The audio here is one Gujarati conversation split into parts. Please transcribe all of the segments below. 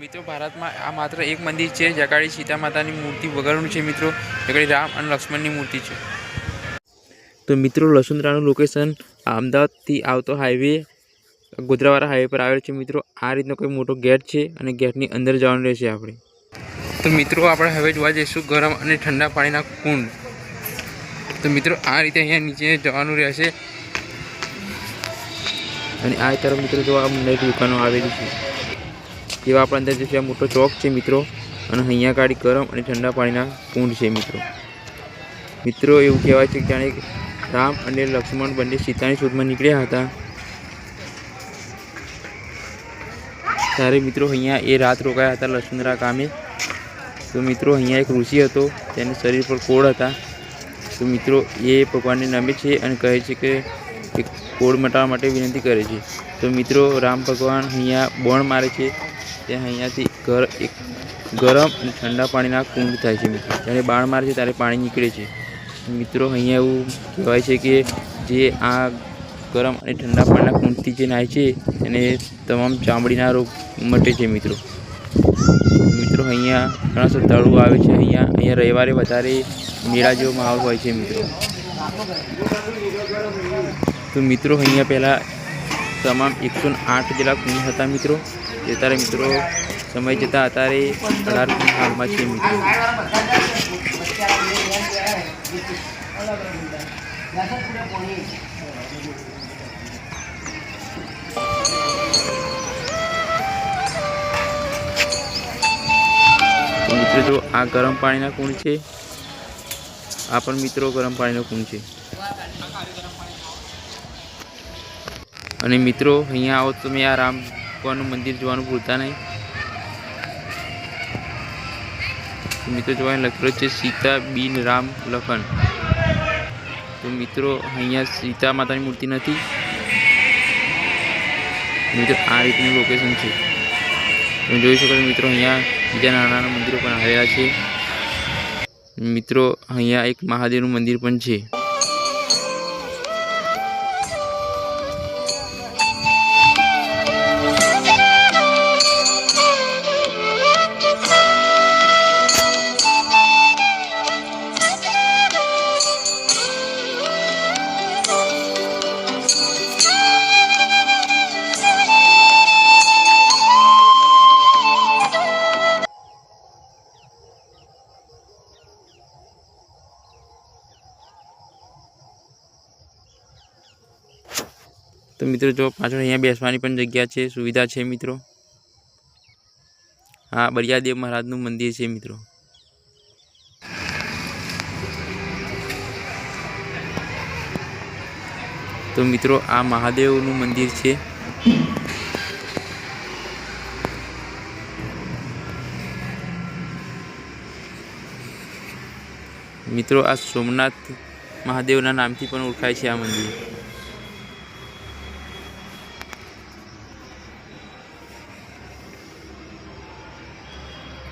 મિત્રો ભારતમાં આ માત્ર એક મંદિર છે જ્યાં સીતા માતાની મૂર્તિ વગરનું છે મિત્રો, જ્યાં રામ અને લક્ષ્મણની મૂર્તિ છે. તો મિત્રો લસુંદરાનું લોકેશન અમદાવાદથી આવતો હાઈવે ગોધરાવાળા હાઈવે પર આવેલ છે મિત્રો. આ રીતનો કોઈ મોટો ગેટ છે અને ગેટની અંદર જવાનું રહેશે આપણે. તો મિત્રો આપણે હવે જોવા જઈશું ગરમ અને ઠંડા પાણીના કુંડ. તો મિત્રો આ રીતે અહીંયા નીચે જવાનું રહેશે અને આ તરફ મિત્રો જોવા અનેક દુકાનો આવેલી છે. જેવા આપણે અંદર જશે આ મોટો ચોક છે મિત્રો, અને અહીંયા ગાડી ગરમ અને ઠંડા પાણીના કુંડ છે મિત્રો. મિત્રો એવું કહેવાય છે કે જાણે રામ અને લક્ષ્મણ બંને સીતાની શોધમાં નીકળ્યા હતા ત્યારે મિત્રો અહીંયા એ રાત રોકાયા હતા લસુંદરા ગામે. તો મિત્રો અહીંયા એક ઋષિ હતો, તેના શરીર પર કોળ હતા. તો મિત્રો એ ભગવાનને નમે છે અને કહે છે કે કોળ મટાડવા માટે વિનંતી કરે છે. તો મિત્રો રામ ભગવાન અહીંયા બોણ મારે છે, ત્યાં અહીંયાથી એક ગરમ અને ઠંડા પાણીના કુંડ થાય છે મિત્રો. જ્યારે બાણ મારે છે ત્યારે પાણી નીકળે છે મિત્રો. અહીંયા એવું કહેવાય છે કે જે આ ગરમ અને ઠંડા પાણીના કુંડથી જે નાય છે એને તમામ ચામડીના રોગ મટે છે મિત્રો. મિત્રો અહીંયા ઘણા શ્રદ્ધાળુઓ આવે છે. અહીંયા રવિવારે વધારે મેળા જેવો માહોલ હોય છે મિત્રો. તો મિત્રો અહીંયા પહેલાં તમામ 108 જેટલા કુંડ હતા મિત્રો. અત્યારે મિત્રો સમય જતાં અત્યારે 18 કુંડ હાલમાં છે મિત્રો. મિત્રો જો આ ગરમ પાણીના કુંડ છે, આ પણ મિત્રો ગરમ પાણીનો કુંડ છે. અને મિત્રો અહીંયા આવો તો તમે આ રામ ભગવાનનું મંદિર જોવાનું ભૂલતા નહીં. મિત્રો જોવાનું લખેલું છે સીતા બિન રામ લખન. તો મિત્રો અહીંયા સીતા માતાની મૂર્તિ નથી મિત્રો. આ રીતનું લોકેશન છે. તમે જોઈ શકો છો મિત્રો અહીંયા બીજા નાના નાના મંદિરો પણ આવેલા છે મિત્રો. અહીંયા એક મહાદેવનું મંદિર પણ છે. તો મિત્રો જો પાછળ અહીંયા બેસવાની પણ જગ્યા છે, સુવિધા છે મિત્રો. હા, બળિયાદેવ મહારાજનું મંદિર છે મિત્રો. તો મિત્રો આ મહાદેવનું મંદિર છે. મિત્રો આ સોમનાથ મહાદેવના નામથી પણ ઓળખાય છે આ મંદિર.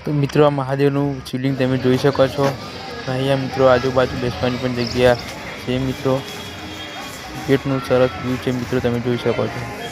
તો મિત્રો આ મહાદેવનું શિવલિંગ તમે જોઈ શકો છો. અહીંયા મિત્રો આજુબાજુ બેસવાની પણ જગ્યા છે મિત્રો. ગેટનું સરસ વ્યૂ છે મિત્રો, તમે જોઈ શકો છો.